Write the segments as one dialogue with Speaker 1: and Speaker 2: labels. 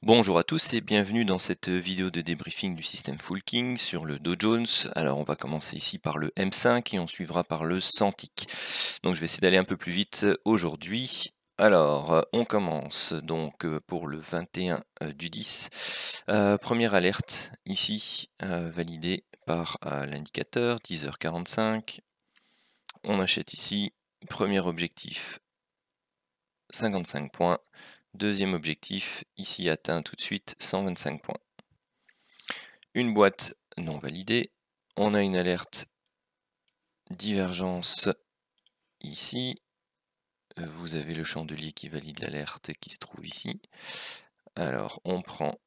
Speaker 1: Bonjour à tous et bienvenue dans cette vidéo de débriefing du système Full King sur le Dow Jones. Alors on va commencer ici par le M5 et on suivra par le 100 tick. Donc je vais essayer d'aller un peu plus vite aujourd'hui. Alors on commence donc pour le 21 du 10. Première alerte ici validée par l'indicateur 10h45. On achète ici. Premier objectif 55 points. Deuxième objectif, ici atteint tout de suite 125 points. Une boîte non validée. On a une alerte divergence ici. Vous avez le chandelier qui valide l'alerte qui se trouve ici. Alors on prend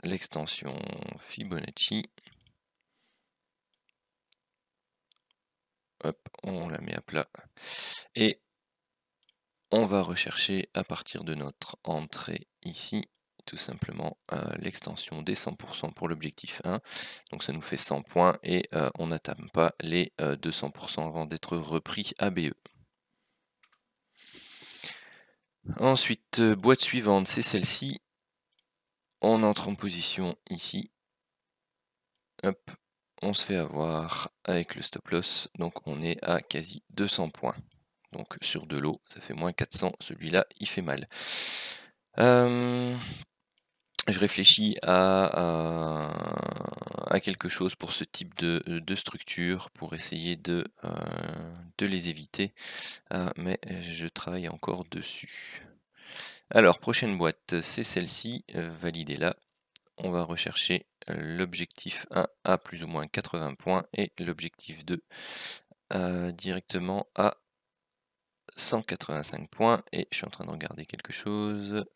Speaker 1: l'extension Fibonacci. Hop, on la met à plat. Et on va rechercher à partir de notre entrée ici, tout simplement l'extension des 100% pour l'objectif 1. Donc ça nous fait 100 points et on n'atteint pas les 200% avant d'être repris à BE. Ensuite, boîte suivante, c'est celle-ci. On entre en position ici. Hop, on se fait avoir avec le stop loss. Donc on est à quasi 200 points. Donc sur de l'eau, ça fait moins 400. Celui-là, il fait mal. Je réfléchis à quelque chose pour ce type de structure, pour essayer de les éviter, mais je travaille encore dessus. Alors, prochaine boîte, c'est celle-ci, validée là. On va rechercher l'objectif 1 à plus ou moins 80 points et l'objectif 2 directement à 185 points. Et je suis en train de regarder quelque chose.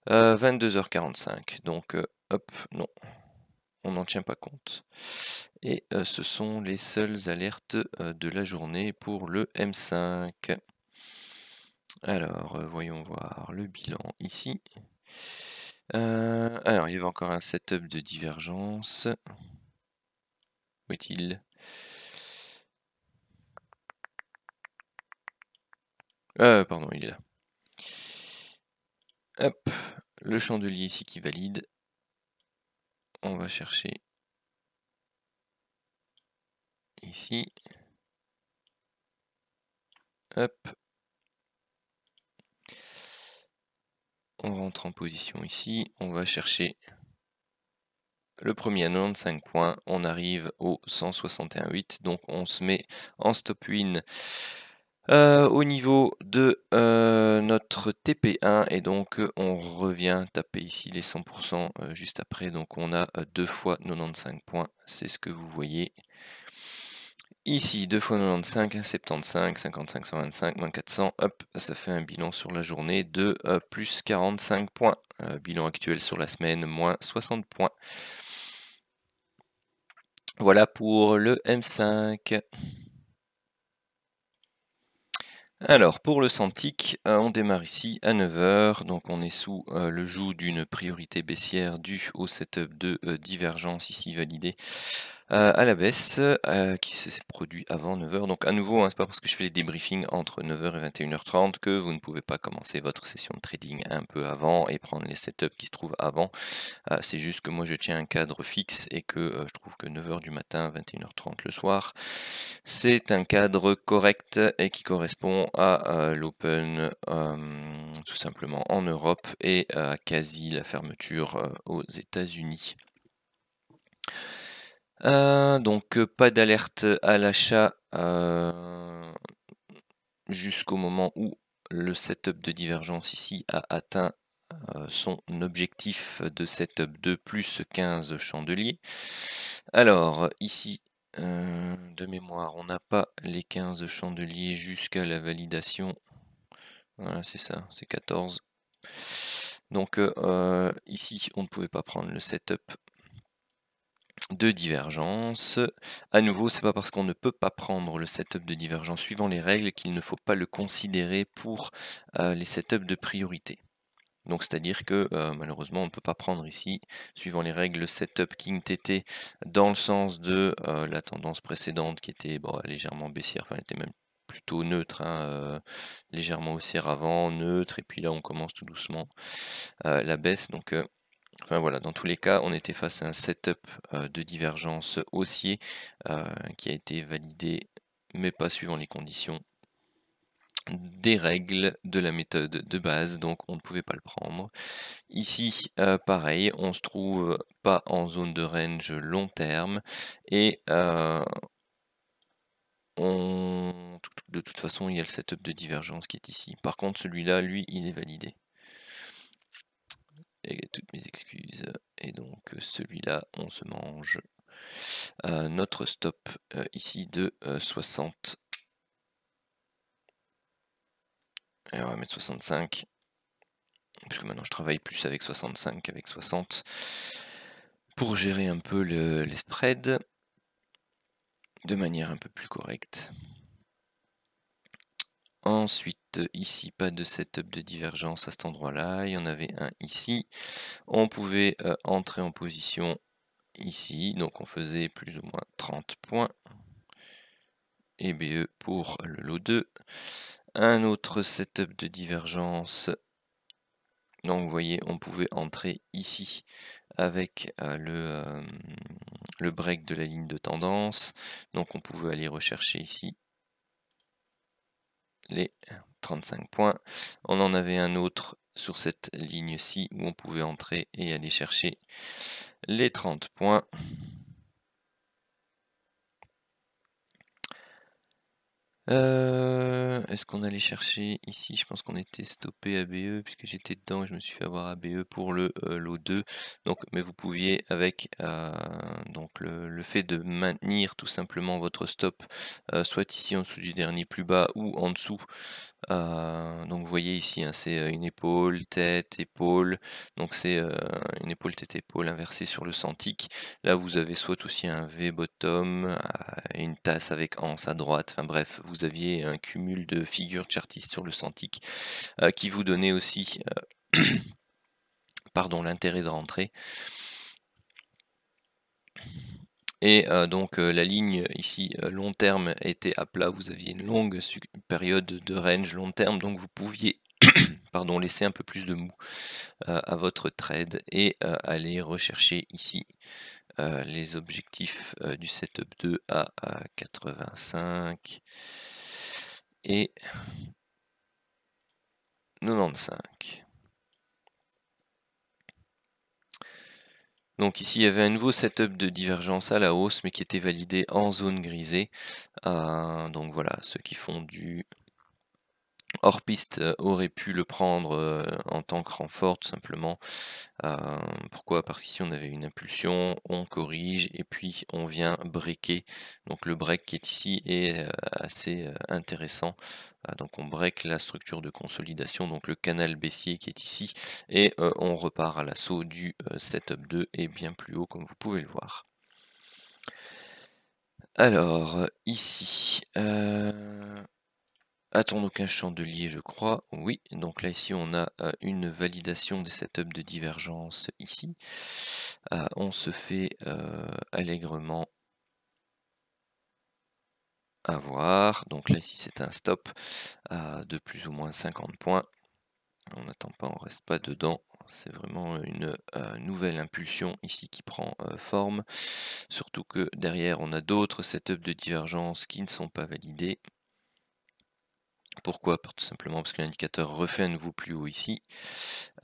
Speaker 1: 22h45, donc hop, non, on n'en tient pas compte. Et ce sont les seules alertes de la journée pour le M5. Alors, voyons voir le bilan ici. Alors, il y avait encore un setup de divergence. Où est-il? Pardon, il est là. Hop, le chandelier ici qui valide. On va chercher ici. Hop. On rentre en position ici. On va chercher le premier à 95 points. On arrive au 161,8. Donc on se met en stop win au niveau de notre TP1 et donc on revient taper ici les 100% juste après. Donc on a 2 fois 95 points. C'est ce que vous voyez. Ici, 2 fois 95, 75, 55, 125, moins 400, hop, ça fait un bilan sur la journée de plus 45 points. Bilan actuel sur la semaine, moins 60 points. Voilà pour le M5. Alors, pour le 100 tick, on démarre ici à 9h, donc on est sous le joug d'une priorité baissière due au setup de divergence ici validé à la baisse, qui s'est produit avant 9h. Donc à nouveau, c'est pas parce que je fais les débriefings entre 9h et 21h30 que vous ne pouvez pas commencer votre session de trading un peu avant et prendre les setups qui se trouvent avant. C'est juste que moi je tiens un cadre fixe et que je trouve que 9h du matin, 21h30 le soir, c'est un cadre correct et qui correspond à l'open tout simplement en Europe et à quasi la fermeture aux États-Unis. Donc pas d'alerte à l'achat jusqu'au moment où le setup de divergence ici a atteint son objectif de setup de plus 15 chandeliers. Alors ici de mémoire on n'a pas les 15 chandeliers jusqu'à la validation. Voilà, c'est ça, c'est 14. Donc ici on ne pouvait pas prendre le setup de divergence. À nouveau, c'est pas parce qu'on ne peut pas prendre le setup de divergence suivant les règles qu'il ne faut pas le considérer pour les setups de priorité. Donc c'est-à-dire que malheureusement on ne peut pas prendre ici, suivant les règles, le setup King TT dans le sens de la tendance précédente qui était légèrement baissière, enfin elle était même plutôt neutre, hein, légèrement haussière avant, neutre, et puis là on commence tout doucement la baisse. Donc enfin voilà, dans tous les cas, on était face à un setup de divergence haussier qui a été validé, mais pas suivant les conditions des règles de la méthode de base, donc on ne pouvait pas le prendre. Ici, pareil, on se trouve pas en zone de range long terme, et de toute façon, il y a le setup de divergence qui est ici. Par contre, celui-là, lui, il est validé. Et toutes mes excuses. Et donc, celui-là, on se mange notre stop ici de 60. Et on va mettre 65. Puisque maintenant, je travaille plus avec 65 qu'avec 60. Pour gérer un peu les spreads de manière un peu plus correcte. Ensuite, ici, pas de setup de divergence à cet endroit-là. Il y en avait un ici. On pouvait entrer en position ici. Donc, on faisait plus ou moins 30 points. Et BE pour le lot 2. Un autre setup de divergence. Donc, vous voyez, on pouvait entrer ici avec le break de la ligne de tendance. Donc, on pouvait aller rechercher ici les 35 points. On en avait un autre sur cette ligne-ci où on pouvait entrer et aller chercher les 30 points. Est-ce qu'on allait chercher ici? Je pense qu'on était stoppé ABE puisque j'étais dedans et je me suis fait avoir ABE pour le lot 2. Donc, mais vous pouviez avec donc le fait de maintenir tout simplement votre stop soit ici en dessous du dernier plus bas ou en dessous. Donc vous voyez ici, hein, c'est une épaule, tête, épaule. Donc c'est une épaule, tête, épaule inversée sur le centrique. Là vous avez soit aussi un V bottom et une tasse avec anse à droite. Enfin bref, vous aviez un cumul de figures chartistes sur le centrique qui vous donnait aussi pardon, l'intérêt de rentrer. Et donc la ligne ici long terme était à plat, vous aviez une longue période de range long terme, donc vous pouviez pardon, laisser un peu plus de mou à votre trade et aller rechercher ici les objectifs du setup 2 à 85 et 95. Donc ici il y avait un nouveau setup de divergence à la hausse mais qui était validé en zone grisée. Donc voilà, ceux qui font du hors piste auraient pu le prendre en tant que renfort tout simplement. Pourquoi? Parce qu'ici on avait une impulsion, on corrige et puis on vient breaker. Donc le break qui est ici est assez intéressant. Donc on break la structure de consolidation, donc le canal baissier qui est ici, et on repart à l'assaut du setup 2 et bien plus haut comme vous pouvez le voir. Alors ici, a-t-on qu'un chandelier, je crois? Oui, donc là ici on a une validation des setups de divergence ici. On se fait allègrement avoir. Donc là ici c'est un stop de plus ou moins 50 points. On n'attend pas, on reste pas dedans. C'est vraiment une nouvelle impulsion ici qui prend forme. Surtout que derrière on a d'autres setups de divergence qui ne sont pas validés. Pourquoi? Tout simplement parce que l'indicateur refait à nouveau plus haut ici.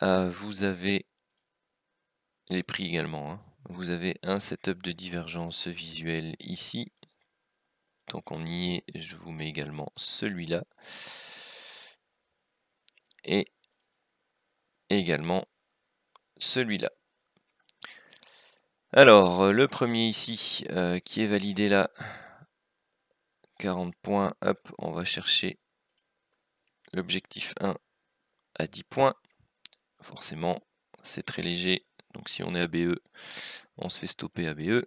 Speaker 1: Vous avez les prix également. Hein. Vous avez un setup de divergence visuelle ici. Tant qu'on y est, je vous mets également celui-là. Et également celui-là. Alors, le premier ici, qui est validé là, 40 points, hop, on va chercher l'objectif 1 à 10 points. Forcément, c'est très léger, donc si on est ABE, on se fait stopper ABE.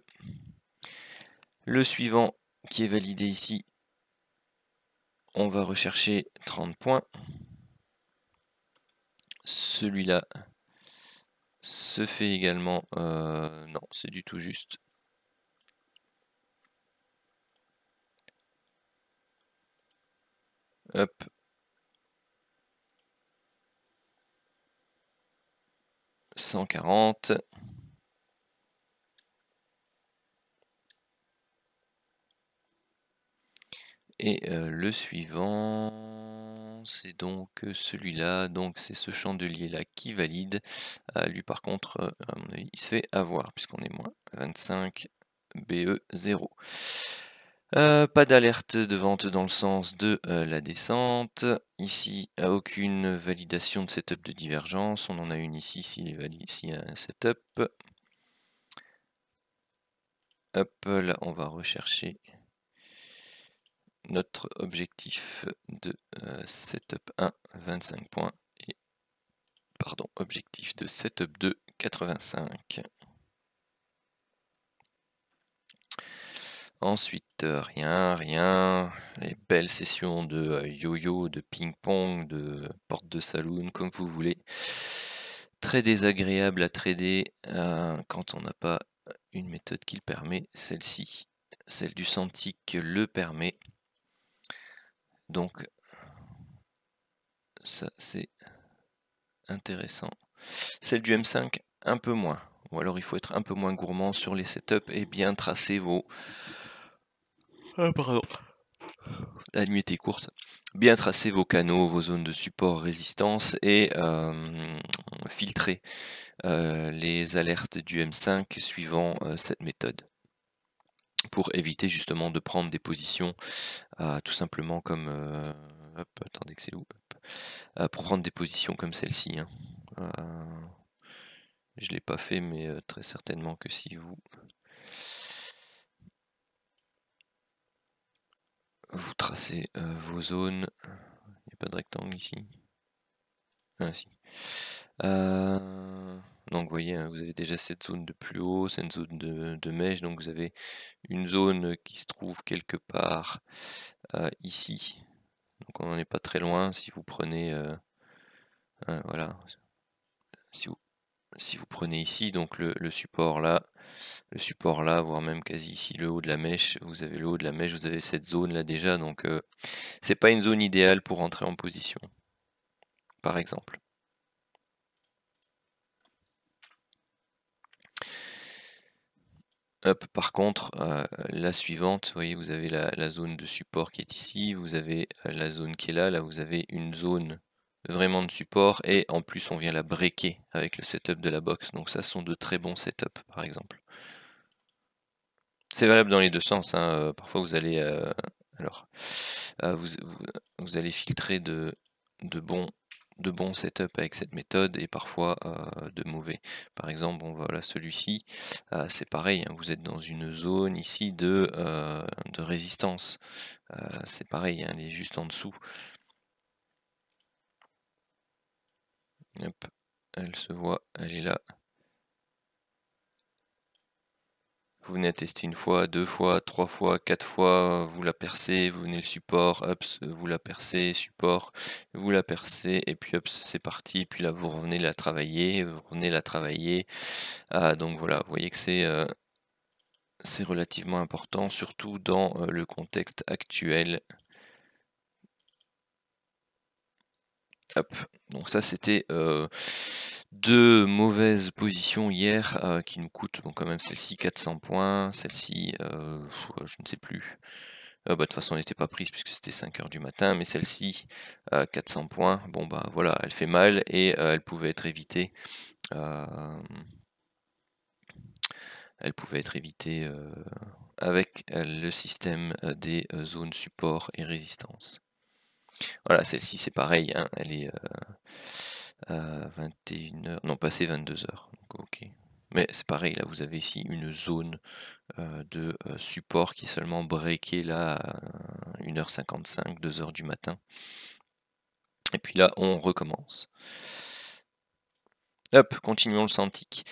Speaker 1: Le suivant qui est validé ici, on va rechercher 30 points. Celui-là se fait également... non, c'est du tout juste. Hop. « 140. Et le suivant, c'est donc celui-là, donc c'est ce chandelier-là qui valide. Lui par contre, à mon avis, il se fait avoir, puisqu'on est moins 25 BE 0. Pas d'alerte de vente dans le sens de la descente. Ici, aucune validation de setup de divergence. On en a une ici, s'il est valide, s'il y a un setup. Hop, là, on va rechercher notre objectif de setup 1, 25 points. Et, pardon, objectif de setup 2, 85. Ensuite, rien. Les belles sessions de yo-yo, de ping-pong, de porte de saloon, comme vous voulez. Très désagréable à trader quand on n'a pas une méthode qui le permet. Celle-ci, celle du Santic le permet. Donc, ça c'est intéressant. Celle du M5, un peu moins. Ou alors il faut être un peu moins gourmand sur les setups et bien tracer vos... Ah, pardon. La nuit était courte. Bien tracer vos canaux, vos zones de support résistance et filtrer les alertes du M5 suivant cette méthode. Pour éviter justement de prendre des positions tout simplement comme... hop, attendez que c'est où pour prendre des positions comme celle-ci. Hein. Je ne l'ai pas fait, mais très certainement que si vous tracez vos zones, il n'y a pas de rectangle ici. Ah si. Donc vous voyez, hein, vous avez déjà cette zone de plus haut, c'est une zone de mèche, donc vous avez une zone qui se trouve quelque part ici. Donc on n'en est pas très loin si vous prenez voilà. Si vous prenez ici, donc le support là, voire même quasi ici le haut de la mèche, vous avez le haut de la mèche, vous avez cette zone là déjà, donc c'est pas une zone idéale pour entrer en position, par exemple. Hop, par contre, la suivante, vous voyez, vous avez la zone de support qui est ici, vous avez la zone qui est là vous avez une zone vraiment de support, et en plus on vient la breaker avec le setup de la box, donc ça sont de très bons setups par exemple. C'est valable dans les deux sens, hein. Parfois vous allez vous allez filtrer de bons setups avec cette méthode et parfois de mauvais. Par exemple, bon, voilà, celui-ci, c'est pareil, hein, vous êtes dans une zone ici de résistance. C'est pareil, hein, elle est juste en dessous. Hop, elle se voit, elle est là. Vous venez à tester une fois, deux fois, trois fois, quatre fois, vous la percez, vous venez le support, hop, vous la percez, support, vous la percez, et puis hop, c'est parti, puis là vous revenez la travailler, vous revenez la travailler. Donc voilà, vous voyez que c'est relativement important, surtout dans le contexte actuel. Hop, donc ça c'était deux mauvaises positions hier qui nous coûtent, donc quand même celle-ci 400 points, celle-ci je ne sais plus. Bah, de toute façon elle n'était pas prise puisque c'était 5 heures du matin, mais celle-ci 400 points, bon bah voilà, elle fait mal et elle pouvait être évitée. Elle pouvait être évitée avec le système des zones support et résistance. Voilà, celle-ci c'est pareil, hein, elle est à 21h, non passé 22h, donc ok. Mais c'est pareil, là vous avez ici une zone de support qui est seulement breakée là à 1h55, 2h du matin. Et puis là on recommence. Hop, continuons le Santic.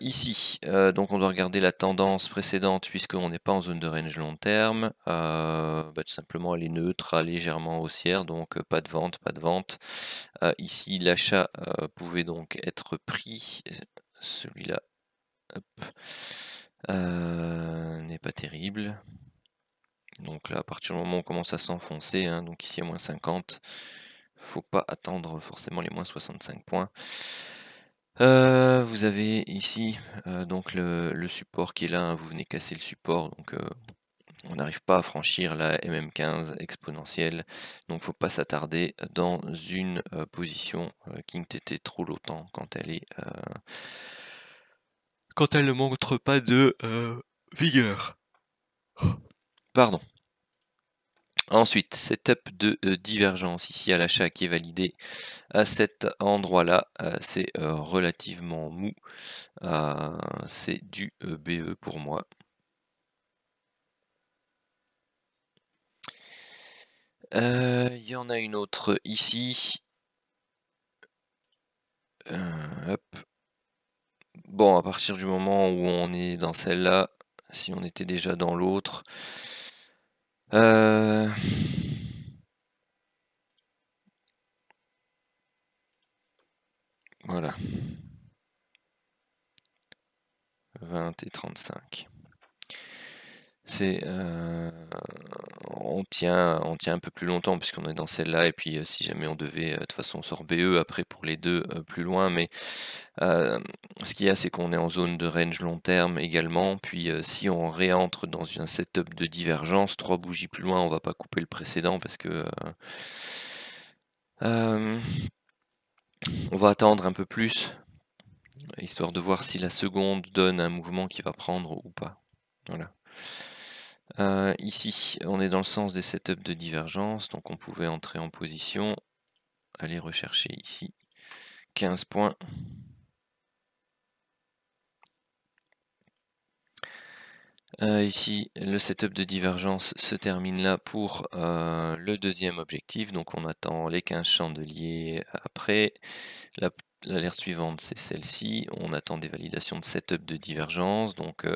Speaker 1: Ici, donc on doit regarder la tendance précédente puisqu'on n'est pas en zone de range long terme. Tout simplement elle est neutre, légèrement haussière, donc pas de vente, pas de vente. Ici l'achat pouvait donc être pris, celui-là n'est pas terrible. Donc là, à partir du moment où on commence à s'enfoncer, hein, donc ici à moins 50, faut pas attendre forcément les moins 65 points. Vous avez ici donc le support qui est là, hein, vous venez casser le support, donc on n'arrive pas à franchir la MM15 exponentielle, donc faut pas s'attarder dans une position qui ne t'était trop longtemps quand elle ne montre pas de vigueur. Pardon. Ensuite, setup de divergence ici à l'achat qui est validé à cet endroit-là. C'est relativement mou. C'est du BE pour moi. Il y en a une autre ici. Hop. Bon, à partir du moment où on est dans celle-là, si on était déjà dans l'autre, voilà. 20 et 35. C'est on tient un peu plus longtemps puisqu'on est dans celle-là, et puis si jamais on devait, de toute façon on sort BE après pour les deux plus loin, mais ce qu'il y a, c'est qu'on est en zone de range long terme également, puis si on réentre dans un setup de divergence, 3 bougies plus loin, on va pas couper le précédent parce que on va attendre un peu plus, histoire de voir si la seconde donne un mouvement qui va prendre ou pas. Voilà. Ici, on est dans le sens des setups de divergence, donc on pouvait entrer en position, aller rechercher ici 15 points. Ici, le setup de divergence se termine là pour le deuxième objectif, donc on attend les 15 chandeliers après. L'alerte suivante, c'est celle-ci. On attend des validations de setup de divergence, donc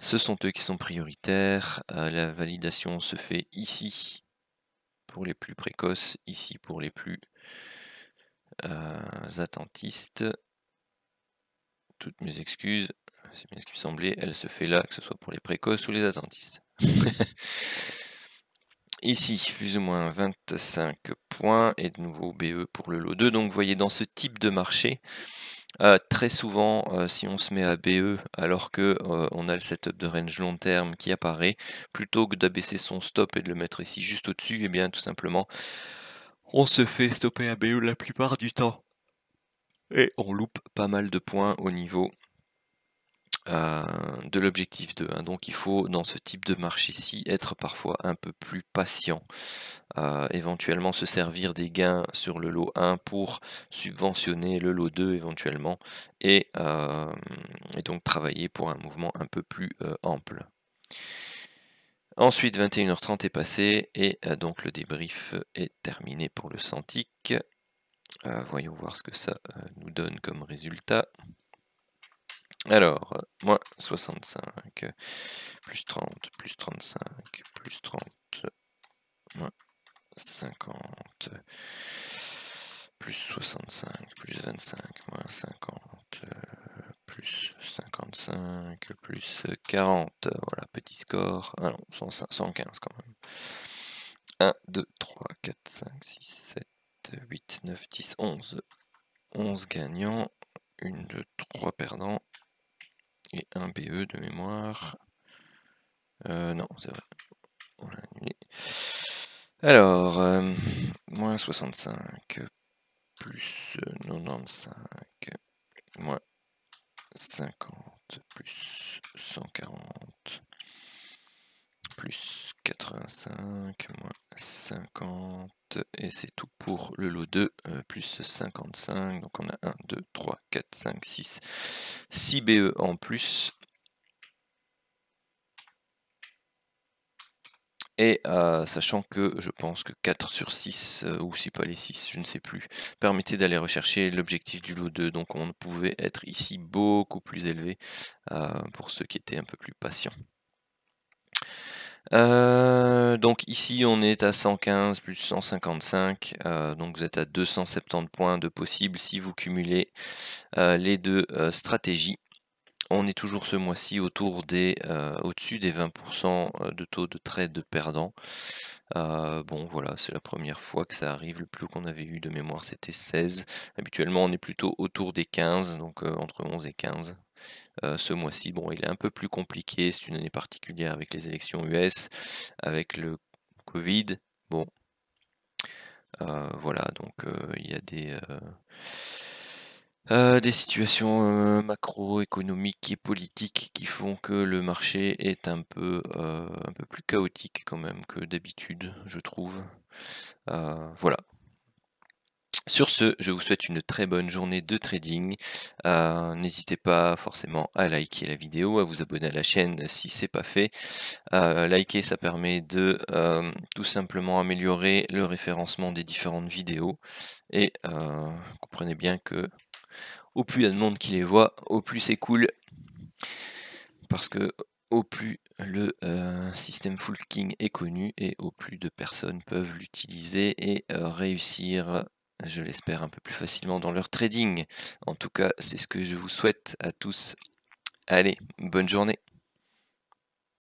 Speaker 1: ce sont eux qui sont prioritaires. La validation se fait ici pour les plus précoces, ici pour les plus attentistes. Toutes mes excuses, c'est bien ce qui me semblait, elle se fait là, que ce soit pour les précoces ou les attentistes. Ici, plus ou moins 25 points, et de nouveau BE pour le lot 2. Donc vous voyez, dans ce type de marché, très souvent, si on se met à BE alors que on a le setup de range long terme qui apparaît, plutôt que d'abaisser son stop et de le mettre ici juste au-dessus, et bien tout simplement, on se fait stopper à BE la plupart du temps. Et on loupe pas mal de points au niveau de l'objectif 2. Hein. Donc il faut, dans ce type de marché-ci, être parfois un peu plus patient. Éventuellement se servir des gains sur le lot 1 pour subventionner le lot 2 éventuellement, et donc travailler pour un mouvement un peu plus ample. Ensuite, 21h30 est passé, et donc le débrief est terminé pour le Santic. Voyons voir ce que ça nous donne comme résultat. Alors, moins 65, plus 30, plus 35, plus 30, moins 50, plus 65, plus 25, moins 50, plus 55, plus 40. Voilà, petit score. Ah non, 115 quand même. 1, 2, 3, 4, 5, 6, 7, 8, 9, 10, 11. 11 gagnants, 1, 2, 3 perdants. Et un BE de mémoire. Non, c'est vrai. On l'a annulé. Alors, moins 65, plus 95, moins 50, plus 140, plus 85, moins 50, et c'est tout pour le lot 2, plus 55, donc on a 1, 2, 3, 4, 5, 6, 6 BE en plus. Et sachant que je pense que 4 sur 6, ou si pas les 6, je ne sais plus, permettait d'aller rechercher l'objectif du lot 2, donc on pouvait être ici beaucoup plus élevé pour ceux qui étaient un peu plus patients. Donc ici on est à 115 plus 155, donc vous êtes à 270 points de possible si vous cumulez les deux stratégies. on est toujours ce mois-ci au-dessus des 20% de taux de trade perdant. Bon voilà, c'est la première fois que ça arrive. Le plus haut qu'on avait eu de mémoire c'était 16. Habituellement on est plutôt autour des 15, donc entre 11 et 15. Ce mois-ci, bon, il est un peu plus compliqué, c'est une année particulière avec les élections US, avec le Covid. Bon, voilà, donc il y a des situations macroéconomiques et politiques qui font que le marché est un peu plus chaotique quand même que d'habitude, je trouve. Voilà. Sur ce, je vous souhaite une très bonne journée de trading. N'hésitez pas forcément à liker la vidéo, à vous abonner à la chaîne si c'est pas fait. Liker, ça permet de tout simplement améliorer le référencement des différentes vidéos. Et comprenez bien que au plus il y a de monde qui les voit, au plus c'est cool. Parce que au plus le système Full King est connu et au plus de personnes peuvent l'utiliser et réussir, je l'espère, un peu plus facilement dans leur trading. En tout cas, c'est ce que je vous souhaite à tous. Allez, bonne journée.